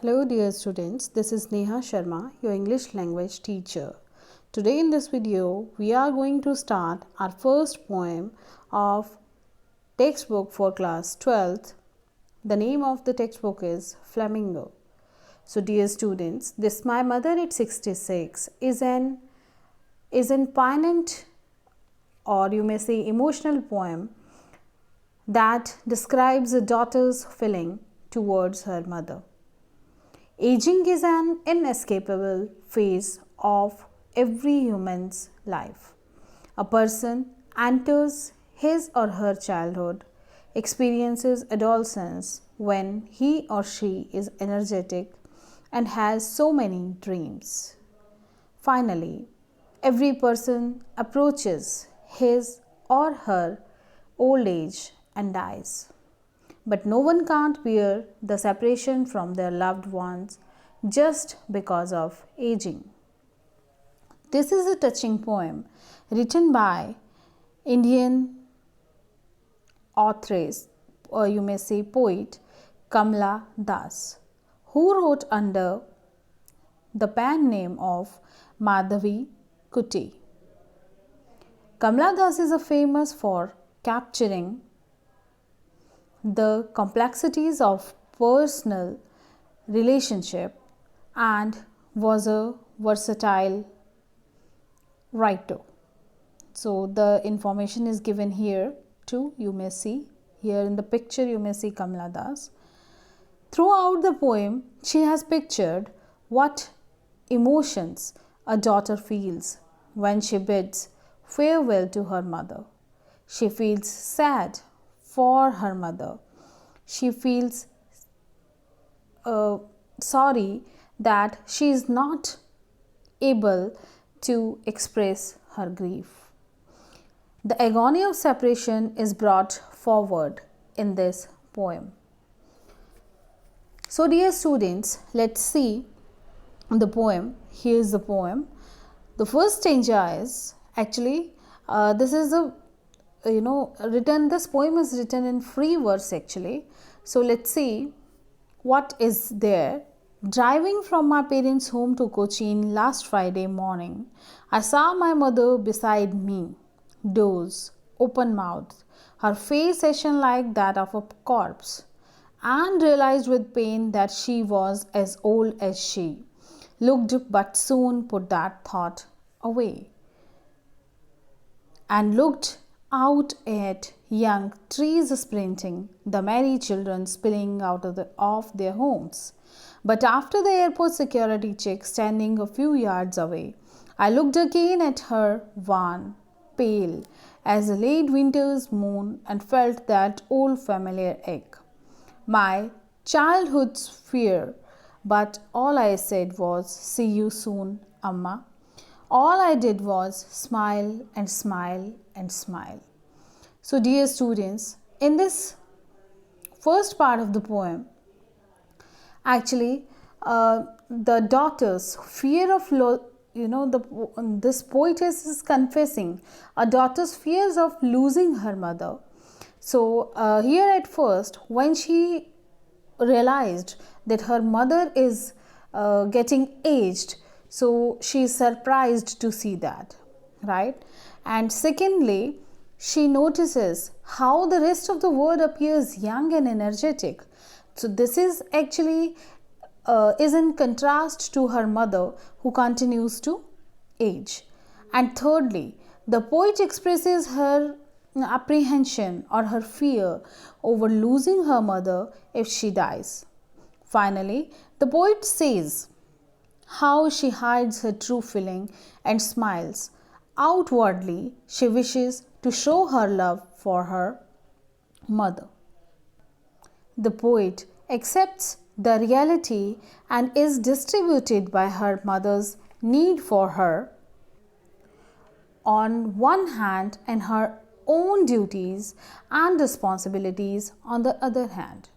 Hello dear students, this is Neha Sharma, your English language teacher. Today in this video, we are going to start our first poem of textbook for class 12th. The name of the textbook is Flamingo. So dear students, this My Mother at 66 is an poignant, or you may say emotional poem that describes a daughter's feeling towards her mother. Aging is an inescapable phase of every human's life. A person enters his or her childhood, experiences adolescence when he or she is energetic and has so many dreams. Finally, every person approaches his or her old age and dies. But no one can't bear the separation from their loved ones just because of aging. This is a touching poem written by Indian authoress, or you may say poet, Kamala Das, who wrote under the pen name of Madhavi Kuti. Kamala Das is famous for capturing the complexities of personal relationship and was a versatile writer. So the information is given here too. You may see here in the picture, you may see Kamala Das. Throughout the poem, she has pictured what emotions a daughter feels when she bids farewell to her mother. She feels sad for her mother. She feels sorry that she is not able to express her grief. The agony of separation is brought forward in this poem. So dear students, let's see the poem. Here is the poem. The first stanza is actually this is a this poem is written in free verse actually. So let's see what is there. Driving from my parents' home to Cochin last Friday morning, I saw my mother beside me, dozed, open mouthed, her face ashen like that of a corpse, and realized with pain that she was as old as she looked, but soon put that thought away and looked out at young trees sprinting, the merry children spilling out of their homes. But after the airport security check standing a few yards away, I looked again at her, wan, pale as a late winter's moon, and felt that old familiar ache. My childhood's fear, but all I said was, "See you soon, Amma." All I did was smile and smile and smile. So dear students, in this first part of the poem, actually the daughter's fear of this poetess is confessing a daughter's fears of losing her mother. So here at first, when she realized that her mother is getting aged, so she is surprised to see that, right? And secondly, she notices how the rest of the world appears young and energetic. So this is actually is in contrast to her mother, who continues to age. And thirdly, the poet expresses her apprehension or her fear over losing her mother if she dies. Finally, the poet says how she hides her true feeling and smiles. Outwardly, she wishes to show her love for her mother. The poet accepts the reality and is distributed by her mother's need for her on one hand and her own duties and responsibilities on the other hand.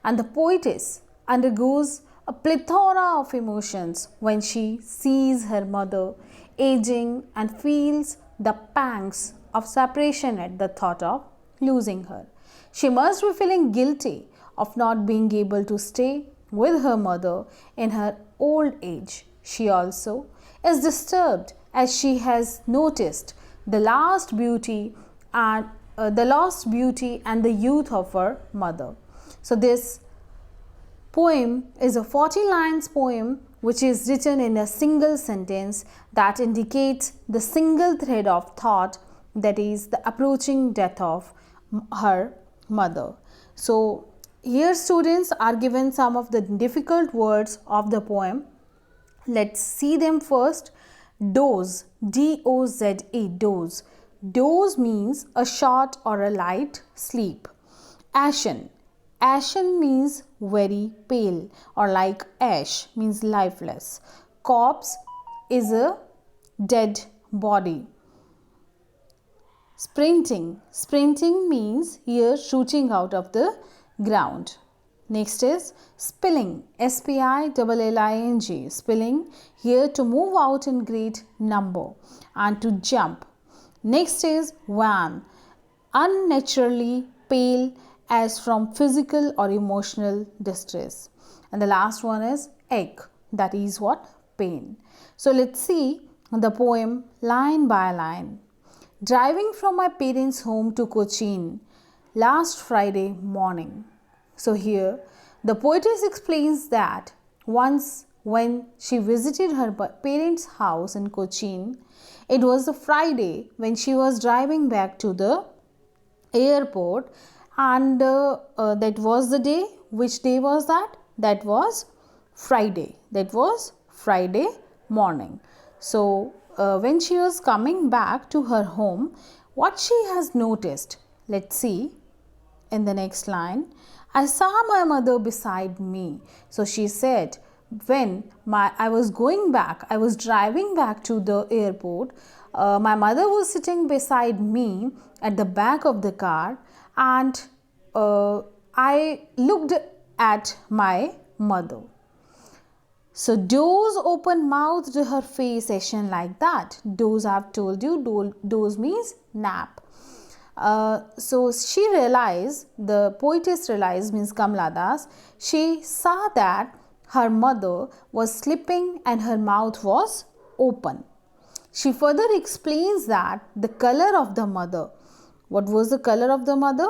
And the poetess undergoes a plethora of emotions when she sees her mother aging and feels the pangs of separation at the thought of losing her. She must be feeling guilty of not being able to stay with her mother in her old age. She also is disturbed as she has noticed the lost beauty and the youth of her mother. So this poem is a 40 lines poem which is written in a single sentence that indicates the single thread of thought, that is the approaching death of her mother. So here students are given some of the difficult words of the poem. Let's see them first. Doze, D-O-Z-E, doze. Doze means a short or a light sleep. Ashen, ashen means very pale, or like ash means lifeless. Corpse is a dead body. Sprinting, sprinting means here shooting out of the ground. Next is spilling, S-P-I-L-L-I-N-G, spilling, here to move out in great number and to jump. Next is wan, unnaturally pale as from physical or emotional distress. And the last one is ache, that is what? Pain. So let's see the poem line by line. Driving from my parents' home to Cochin last Friday morning. So here the poetess explains that once when she visited her parents' house in Cochin, it was the Friday when she was driving back to the airport, and that was the day. Which day was that? That was Friday. That was Friday morning. So when she was coming back to her home, what she has noticed, let's see in the next line. I saw my mother beside me. So she said, when I was going back, I was driving back to the airport, my mother was sitting beside me at the back of the car, and I looked at my mother. So doze open mouthed her face ashen like that. Doze, I've told you, doze means nap. So she realized, the poetess realized, means Kamala Das, she saw that her mother was sleeping and her mouth was open. She further explains that the color of the mother, what was the color of the mother?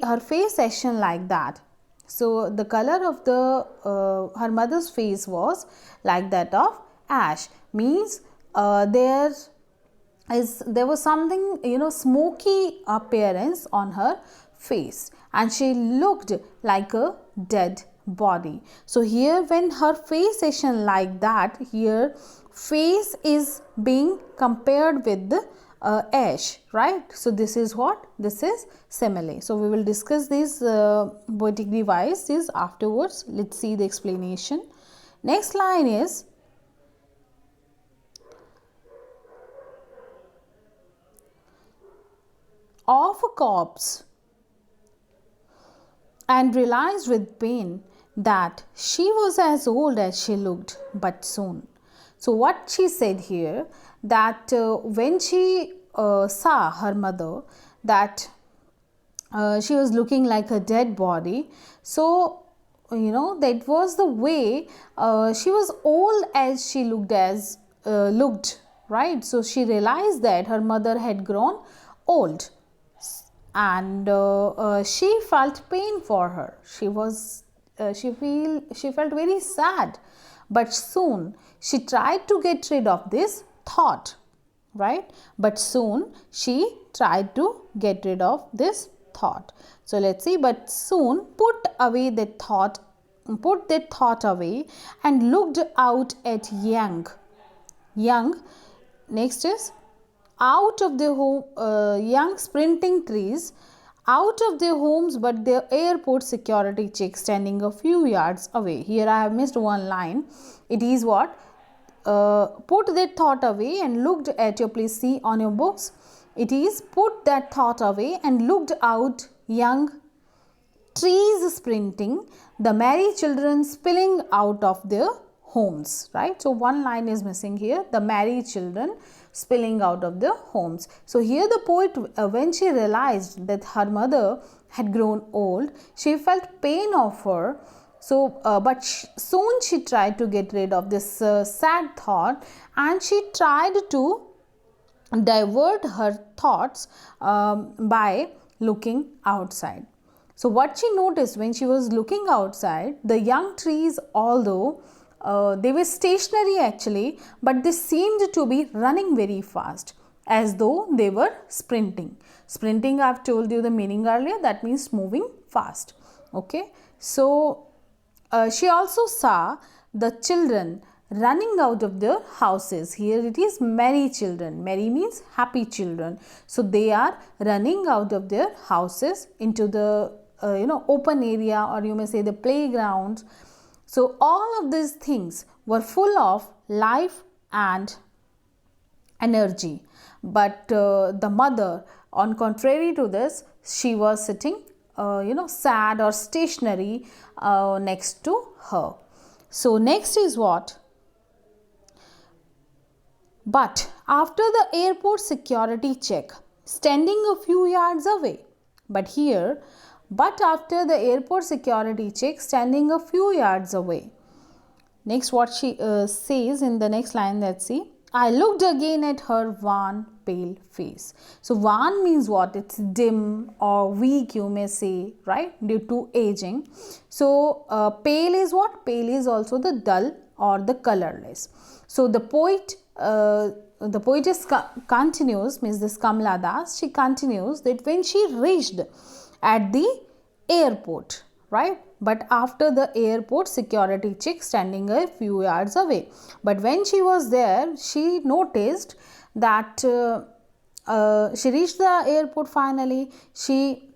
Her face ashen like that. So the color of the her mother's face was like that of ash, means there was something, smoky appearance on her face, and she looked like a dead body. So here when her face ashen like that, here face is being compared with the ash, right? So this is what? This is simile. So we will discuss these poetic devices afterwards. Let's see the explanation. Next line is, of a corpse, and realized with pain that she was as old as she looked but soon. So what she said here, that when she saw her mother, that she was looking like a dead body. So that was the way she was old as she looked, right? So she realized that her mother had grown old, and she felt pain for her. She felt very sad, but soon she tried to get rid of this thought, right? But soon she tried to get rid of this thought. So let's see. But soon put that thought away, and looked out at young. Next is, out of their home, young sprinting trees out of their homes, but their airport security check standing a few yards away. Here I have missed one line. It is what? Put that thought away and looked at your, please see on your books. It is put that thought away and looked out, young trees sprinting, the merry children spilling out of their homes, right? So one line is missing here, the merry children spilling out of their homes. So here the poet, when she realized that her mother had grown old, she felt pain of her. Soon she tried to get rid of this sad thought, and she tried to divert her thoughts by looking outside. So, what she noticed when she was looking outside, the young trees, although they were stationary actually, but they seemed to be running very fast, as though they were sprinting. Sprinting, I've told you the meaning earlier, that means moving fast. Okay, so she also saw the children running out of their houses. Here it is merry children. Merry means happy children. So they are running out of their houses into the open area, or you may say the playground. So all of these things were full of life and energy. But the mother, on contrary to this, she was sitting sad or stationary next to her. So next is what? But after the airport security check, standing a few yards away. But here, but after the airport security check, standing a few yards away. Next, what she says in the next line, let's see. I looked again at her wan, pale face. So, wan means what? It's dim or weak, you may say, right? Due to aging. So, pale is what? Pale is also the dull or the colorless. So, the poetess continues, means this Kamala Das, she continues that when she reached at the airport, right? But after the airport security check, standing a few yards away. But when she was there, she noticed that she reached the airport finally. She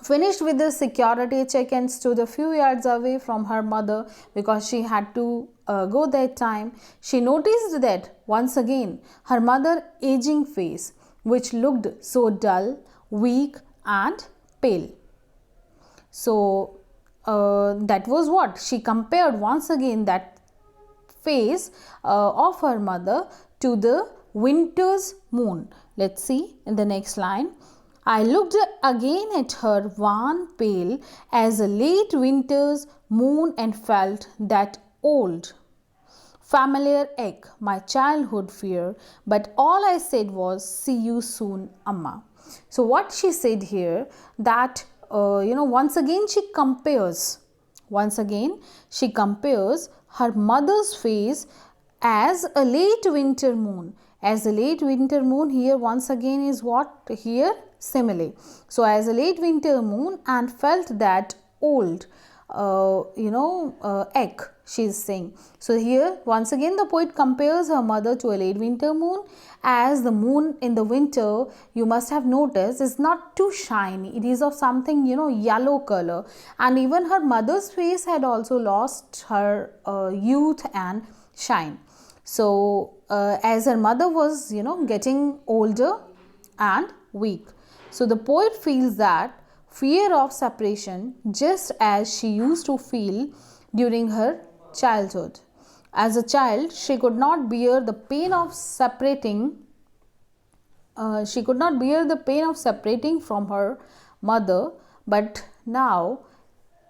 finished with the security check and stood a few yards away from her mother because she had to go that time. She noticed that once again her mother aging face, which looked so dull, weak and pale. So that was what she compared once again, that face of her mother to the winter's moon. Let's see in the next line. I looked again at her wan, pale as a late winter's moon, and felt that old familiar ache, my childhood fear, but all I said was, see you soon, Amma. So what she said here, that once again she compares her mother's face as a late winter moon. As a late winter moon, here once again is what? Here simile. So as a late winter moon, and felt that old ache, she is saying. So here once again the poet compares her mother to a late winter moon, as the moon in the winter, you must have noticed, is not too shiny. It is of something yellow color, and even her mother's face had also lost her youth and shine. So as her mother was getting older and weak, so the poet feels that fear of separation, just as she used to feel during her childhood. As a child, she could not bear the pain of separating. From her mother, but now,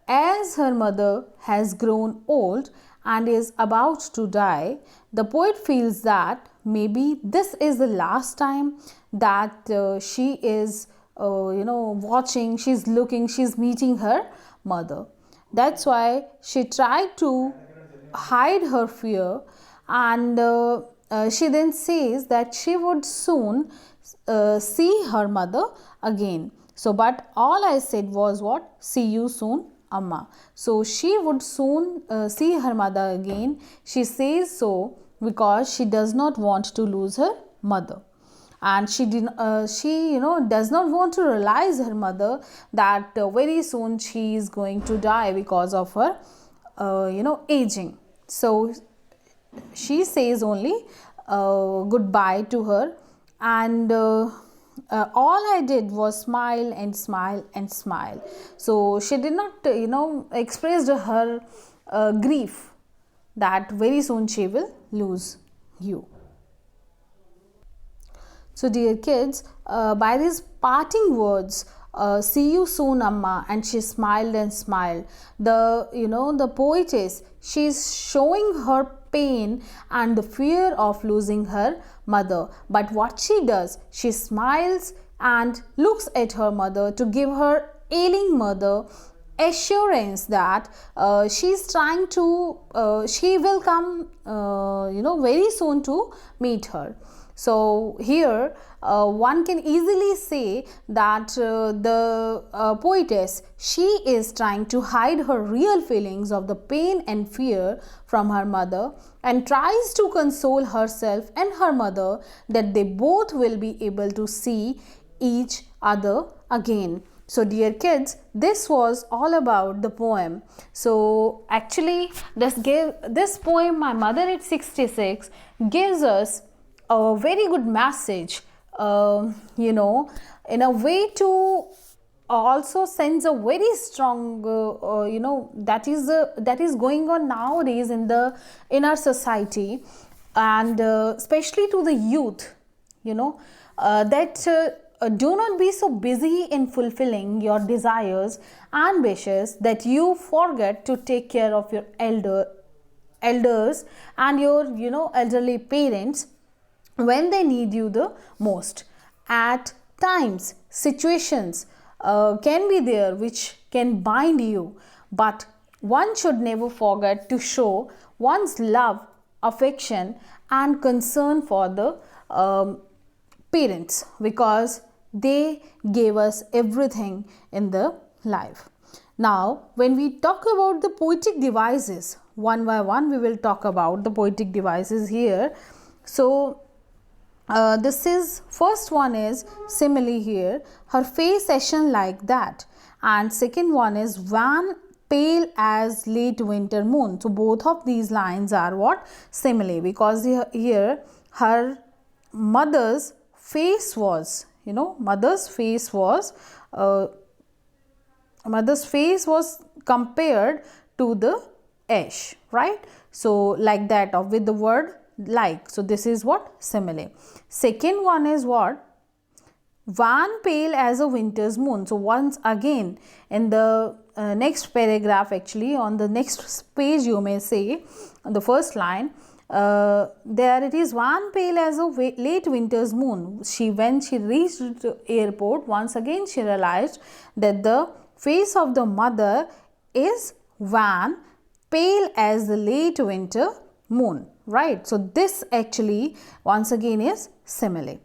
as her mother has grown old and is about to die, the poet feels that maybe this is the last time that she is watching, she's looking, she's meeting her mother. That's why she tried to hide her fear, and she then says that she would soon see her mother again. So, but all I said was what? See you soon, Amma. So, she would soon see her mother again. She says so because she does not want to lose her mother. And she does not want to realize her mother that very soon she is going to die because of her aging. So she says only goodbye to her, and all I did was smile and smile and smile. So she did not express her grief that very soon she will lose you. So dear kids, by these parting words, see you soon, Amma. And she smiled and smiled. The poetess, she's showing her pain and the fear of losing her mother. But what she does, she smiles and looks at her mother to give her ailing mother assurance that she will come very soon to meet her. So here one can easily say that the poetess, she is trying to hide her real feelings of the pain and fear from her mother, and tries to console herself and her mother that they both will be able to see each other again. So dear kids, this was all about the poem. So actually this poem, My Mother at 66, gives us a very good message, in a way to also sends a very strong that is going on nowadays in our society, and especially to the youth, that do not be so busy in fulfilling your desires and wishes that you forget to take care of your elders and your elderly parents when they need you the most. At times, situations can be there which can bind you, but one should never forget to show one's love, affection and concern for the parents, because they gave us everything in the life. Now, when we talk about the poetic devices, one by one we will talk about the poetic devices here. So this is first one is simile here, her face ashen like that, and second one is wan pale as late winter moon. So both of these lines are what? Simile, because here her mother's face was, mother's face was compared to the ash, right? So like that, of with the word like. So this is what? Simile. Second one is what? Wan pale as a winter's moon. So once again in the next paragraph, actually on the next page, you may say on the first line, there it is, wan pale as a late winter's moon. When she reached the airport, once again she realized that the face of the mother is wan pale as the late winter moon, right? So this actually once again is simile.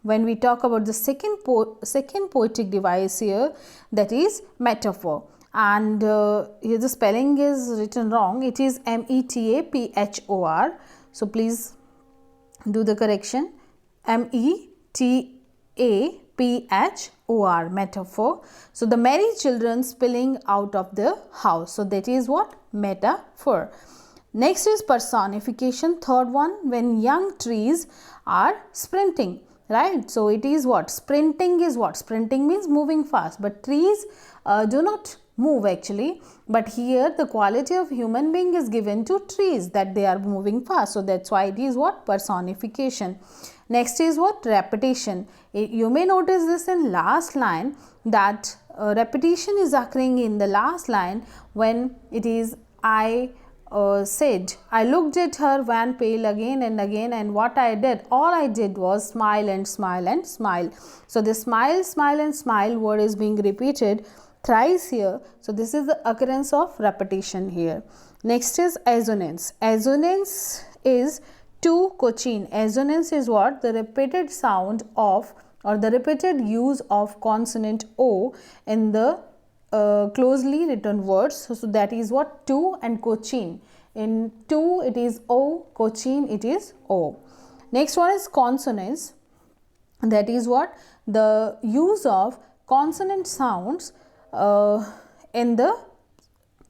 When we talk about the second poetic device here, that is metaphor, and here the spelling is written wrong. It is METAPHOR. So please do the correction. METAPHOR, metaphor. So the merry children spilling out of the house. So that is what? Metaphor. Next is personification. Third one, when young trees are sprinting, right? So it is what? Sprinting is what? Sprinting means moving fast, but trees do not move actually, but here the quality of human being is given to trees, that they are moving fast. So that's why it is what? Personification. Next is what? Repetition. You may notice this in last line, that repetition is occurring in the last line when it is I said, I looked at her wan pale again and again, and what I did, all I did was smile and smile and smile. So the smile, smile and smile word is being repeated thrice here. So this is the occurrence of repetition here. Next is assonance. Assonance is to coaching. Assonance is what? The repeated sound of, or the repeated use of consonant O in the closely written words. So that is what? To and coaching. In to it is O, coaching it is O. Next one is consonance. That is what? The use of consonant sounds in the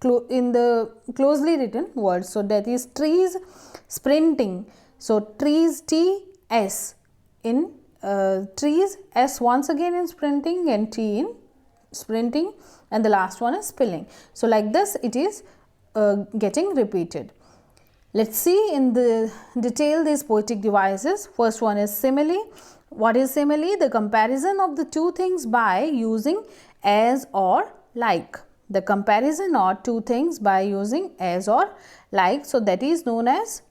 closely written words. So that is trees sprinting. So trees, T S in trees, S once again in sprinting, and T in sprinting, and the last one is spilling. So like this it is getting repeated. Let's see in the detail these poetic devices. First one is simile. What is simile? The comparison of the two things by using as or like. The comparison of two things by using as or like. So that is known as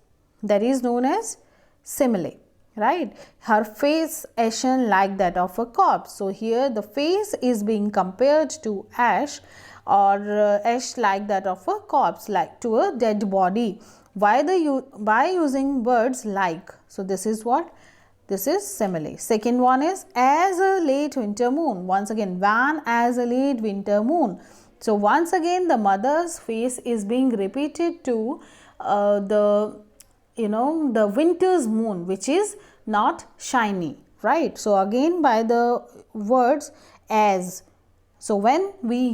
simile, right? Her face ashen like that of a corpse. So here the face is being compared to ash, or ash like that of a corpse, like to a dead body. By using words like. So this is what? This is simile. Second one is as a late winter moon. Once again, van as a late winter moon. So once again the mother's face is being repeated to the winter's moon, which is not shiny, right? So again by the words as. So when we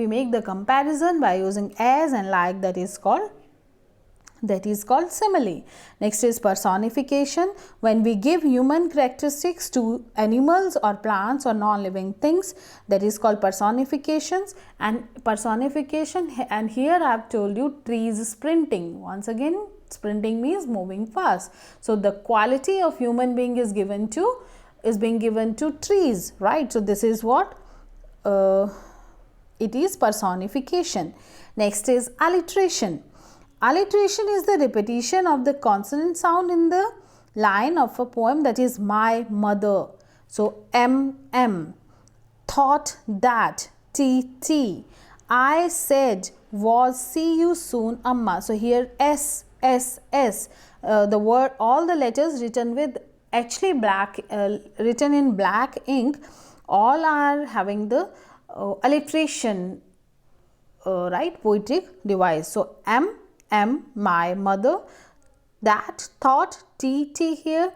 make the comparison by using as and like, that is called simile. Next is personification. When we give human characteristics to animals or plants or non-living things, that is called personifications. And here I have told you trees sprinting. Once again, sprinting means moving fast. So the quality of human being is being given to trees, right? So this is what it is, personification. Next is alliteration. Alliteration is the repetition of the consonant sound in the line of a poem, that is my mother. So M, thought that, T, I said was see you soon amma. So here S, the word, all the letters written with actually written in black ink, all are having the alliteration, right, poetic device. So M, my mother, that, thought, T here,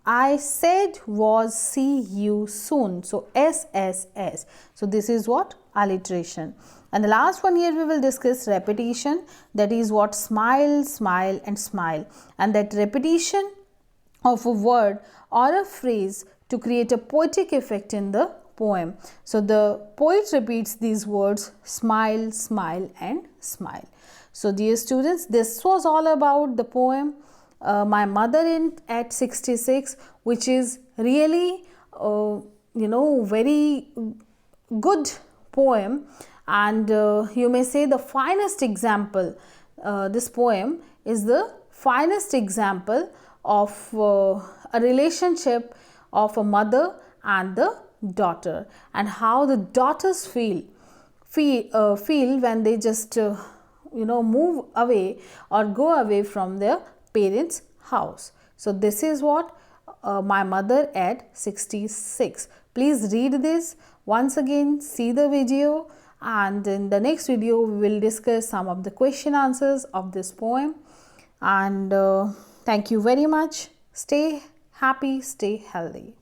I said was see you soon. So S. So this is what? Alliteration. And the last one here we will discuss repetition, that is what? Smile, and smile. And that repetition of a word or a phrase to create a poetic effect in the poem. So the poet repeats these words, smile, and smile. So dear students, this was all about the poem My Mother at 66, which is really very good poem, and you may say the finest example. This poem is the finest example of a relationship of a mother and the daughter, and how the daughters feel when they just move away or go away from their parents' house. So this is what My Mother at 66. Please read this once again, see the video, and in the next video we will discuss some of the question answers of this poem. And thank you very much. Stay happy, stay healthy.